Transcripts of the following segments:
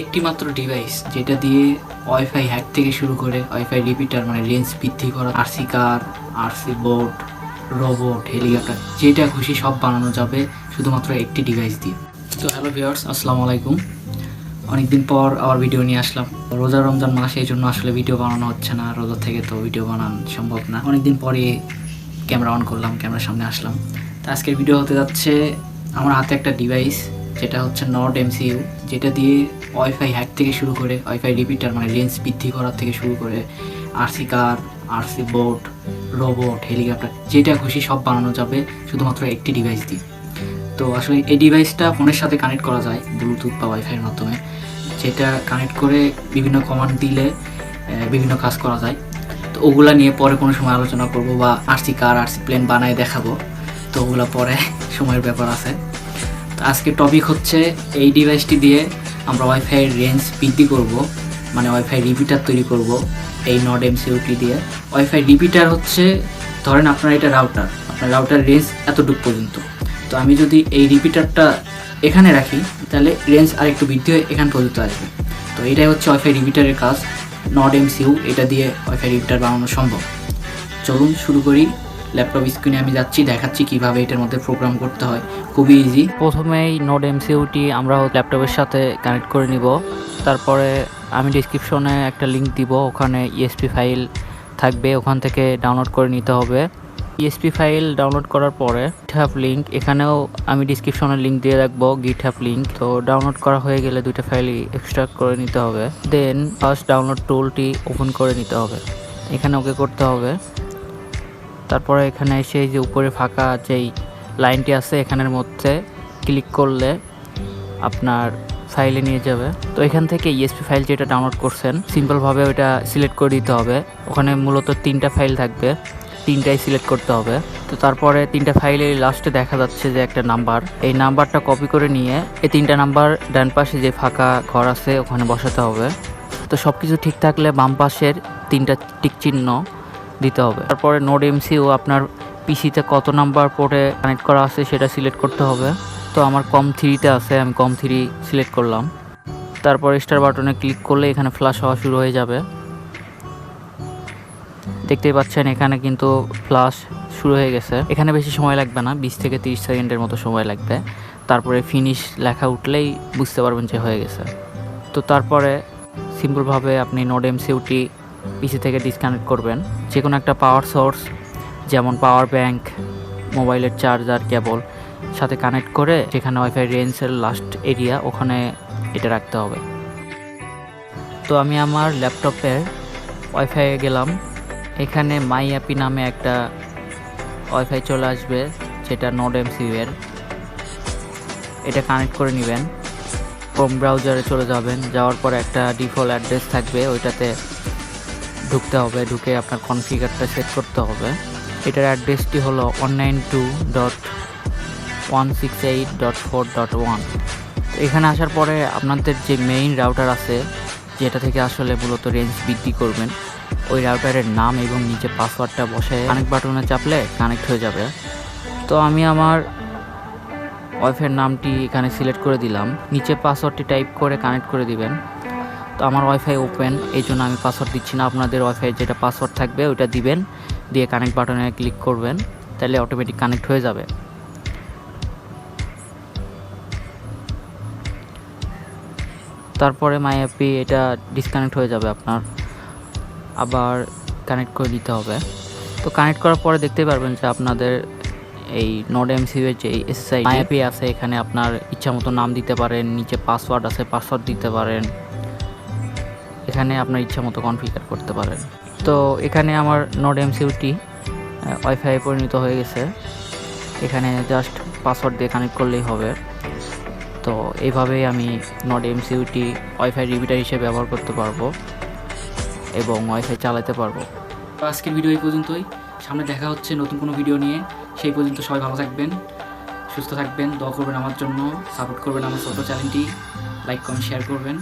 একটি মাত্র ডিভাইস যেটা দিয়ে ওয়াইফাই হ্যাক থেকে শুরু করে ওয়াইফাই রিপিটার মানে রেঞ্জ বৃদ্ধি করা, আরসি কার, আরসি বোর্ড, রোবট, হেলিকপ্টার যেটা খুশি সব বানানো যাবে শুধুমাত্র একটি ডিভাইস দিয়ে। তো হ্যালো ভিউয়ার্স, আসসালামু আলাইকুম। অনেকদিন পর আবার ভিডিও নিয়ে আসলাম। রোজা রমজান মাস, এই জন্য আসলে ভিডিও বানানো হচ্ছে না। রোজা থেকে তো ভিডিও বানানো সম্ভব না। অনেকদিন পরে ক্যামেরা অন করলাম, ক্যামেরার সামনে আসলাম। তো আজকের ভিডিও হতে যাচ্ছে আমার হাতে একটা ডিভাইস যেটা হচ্ছে Nodemcu, যেটা দিয়ে ওয়াইফাই হ্যাক থেকে শুরু করে ওয়াইফাই রিপিটার মানে রেঞ্জ বৃদ্ধি করার থেকে শুরু করে আরসি কার, আরসি বোর্ড, রোবট, হেলিকপ্টার যেটা খুশি সব বানানো যাবে শুধুমাত্র একটি ডিভাইস দিয়ে। তো আসলে এই ডিভাইসটা ফোনের সাথে কানেক্ট করা যায় ব্লুটুথ বা ওয়াইফাইয়ের মাধ্যমে, যেটা কানেক্ট করে বিভিন্ন কমান্ড দিলে বিভিন্ন কাজ করা যায়। তো ওগুলা নিয়ে পরে কোনো সময় আলোচনা করব, বা আরসি কার, আরসি প্লেন বানায় দেখাবো। তো ওগুলো পরে সময়ের ব্যাপার আছে। তো আজকে টপিক হচ্ছে এই ডিভাইসটি দিয়ে আমরা ওয়াইফাইয়ের রেঞ্জ বৃদ্ধি করব, মানে ওয়াইফাই রিপিটার তৈরি করব এই Nodemcu দিয়ে। ওয়াইফাই রিপিটার হচ্ছে, ধরেন আপনার এটা রাউটার, আপনার রাউটার রেঞ্জ এতটুকু পর্যন্ত। তো আমি যদি এই রিপিটারটা এখানে রাখি তাহলে রেঞ্জ আর একটু বৃদ্ধি হয়ে এখান পর্যন্ত আসবে। তো এটাই হচ্ছে ওয়াইফাই রিপিটারের কাজ। Nodemcu এটা দিয়ে ওয়াইফাই রিপিটার বানানো সম্ভব। চলুন শুরু করি। ল্যাপটপ স্ক্রিনে আমি যাচ্ছি, দেখাচ্ছি কিভাবে এটার মধ্যে প্রোগ্রাম করতে হয়। খুবই ইজি। প্রথমেই Nodemcuটি আমরা ল্যাপটপের সাথে কানেক্ট করে নিব। তারপরে আমি ডিসক্রিপশনে একটা লিঙ্ক দিব, ওখানে ইএসপি ফাইল থাকবে, ওখান থেকে ডাউনলোড করে নিতে হবে। ইএসপি ফাইল ডাউনলোড করার পরে GitHub লিঙ্ক, এখানেও আমি ডিসক্রিপশনে লিঙ্ক দিয়ে রাখবো GitHub লিঙ্ক। তো ডাউনলোড করা হয়ে গেলে দুইটা ফাইলই এক্সট্রাক্ট করে নিতে হবে। দেন ফার্স্ট ডাউনলোড টুলটি ওপেন করে নিতে হবে, এখানে ওকে করতে হবে। তারপরে এখানে এসে যে উপরে ফাঁকা যেই লাইনটি আছে এখানের মধ্যে ক্লিক করলে আপনার ফাইলে নিয়ে যাবে। তো এখান থেকে ইএসপি ফাইল যেটা ডাউনলোড করছেন সিম্পলভাবে ওইটা সিলেক্ট করে দিতে হবে। ওখানে মূলত 3টা ফাইল থাকবে, 3টাই সিলেক্ট করতে হবে। তো তারপরে 3টা ফাইলে লাস্টে দেখা যাচ্ছে যে একটা নাম্বার, এই নাম্বারটা কপি করে নিয়ে এই 3টা নাম্বার ডান পাশে যে ফাঁকা ঘর আছে ওখানে বসাতে হবে। তো সব কিছু ঠিক থাকলে বাম পাশের 3টা টিক চিহ্ন দিতে হবে। তারপরে Nodemcu আপনার পিসিতে কত নাম্বার পোর্টে কানেক্ট করা আছে সেটা সিলেক্ট করতে হবে। তো আমার COM3তে আছে, আমি COM3 সিলেক্ট করলাম। তারপর স্টার বাটনে ক্লিক করলে এখানে ফ্ল্যাশ হওয়া শুরু হয়ে যাবে। দেখতেই পাচ্ছেন এখানে কিন্তু ফ্ল্যাশ শুরু হয়ে গেছে। এখানে বেশি সময় লাগবে না, 20 থেকে 30 সেকেন্ডের মতো সময় লাগবে। তারপরে ফিনিশ লেখা উঠলেই বুঝতে পারবেন যে হয়ে গেছে। তো তারপরে সিম্পলভাবে আপনি Nodemcuটি পিসি থেকে ডিসকানেক্ট করবেন। যে কোনো একটা পাওয়ার সোর্স, যেমন পাওয়ার ব্যাংক, মোবাইলের চার্জার, কেবল সাথে কানেক্ট করে যেখানে ওয়াইফাই রেঞ্জের লাস্ট এরিয়া ওখানে এটা রাখতে হবে। তো আমি আমার ল্যাপটপের ওয়াইফাইয়ে গেলাম। এখানে মাই অ্যাপি নামে একটা ওয়াইফাই চলে আসবে, যেটা Nodemcu এর। এটা কানেক্ট করে নেবেন। ক্রোম ব্রাউজারে চলে যাবেন, যাওয়ার পর একটা ডিফল্ট অ্যাড্রেস থাকবে, ওইটাতে ঢুকতে হবে। ঢুকে আপনার কনফিগারটা সেট করতে হবে। এটার অ্যাড্রেসটি হলো 192.168.4.1। তো এখানে আসার পরে আপনাদের যে মেইন রাউটার আছে, যেটা থেকে আসলে মূলত রেঞ্জ বৃদ্ধি করবেন, ওই রাউটারের নাম এবং নিচে পাসওয়ার্ডটা বসে কানেক্ট বাটনে চাপলে কানেক্ট হয়ে যাবে। তো আমি আমার ওয়াইফাইয়ের নামটি এখানে সিলেক্ট করে দিলাম, নিচে পাসওয়ার্ডটি টাইপ করে কানেক্ট করে দিবেন। তো আমার ওয়াইফাই ওপেন, এই জন্য আমি পাসওয়ার্ড দিচ্ছি না। আপনাদের ওয়াইফাই যেটা পাসওয়ার্ড থাকবে ওইটা দিবেন, দিয়ে কানেক্ট বাটনে ক্লিক করবেন, তাহলে অটোমেটিক কানেক্ট হয়ে যাবে। তারপরে মাই অ্যাপি এটা ডিসকানেক্ট হয়ে যাবে, আপনার আবার কানেক্ট করে দিতে হবে। তো কানেক্ট করার পরে দেখতে পারবেন যে আপনাদের এই Nodemcu এর যে এসএসআই মাই অ্যাপি আছে, এখানে আপনার ইচ্ছা মতো নাম দিতে পারেন, নিচে পাসওয়ার্ড আছে পাসওয়ার্ড দিতে পারেন, এখানে আপনার ইচ্ছা মতো কনফিগার করতে পারেন। তো এখানে আমার Nodemcuটি ওয়াইফাই পরিণত হয়ে গেছে। এখানে জাস্ট পাসওয়ার্ড দিয়ে কানেক্ট করলেই হবে। তো এইভাবেই আমি Nodemcuটি ওয়াইফাই রিপিটার হিসেবে ব্যবহার করতে পারবো এবং ওয়াইফাই চালাতে পারবো। তো আজকের ভিডিও এই পর্যন্তই। সামনে দেখা হচ্ছে নতুন কোনো ভিডিও নিয়ে। সেই পর্যন্ত সবাই ভালো থাকবেন, সুস্থ থাকবেন, দোয়া করবেন আমার জন্য, সাপোর্ট করবেন আমার ছোটো চ্যানেলটি, লাইক কমেন্ট শেয়ার করবেন।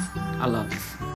আল্লাহ হাফিজ।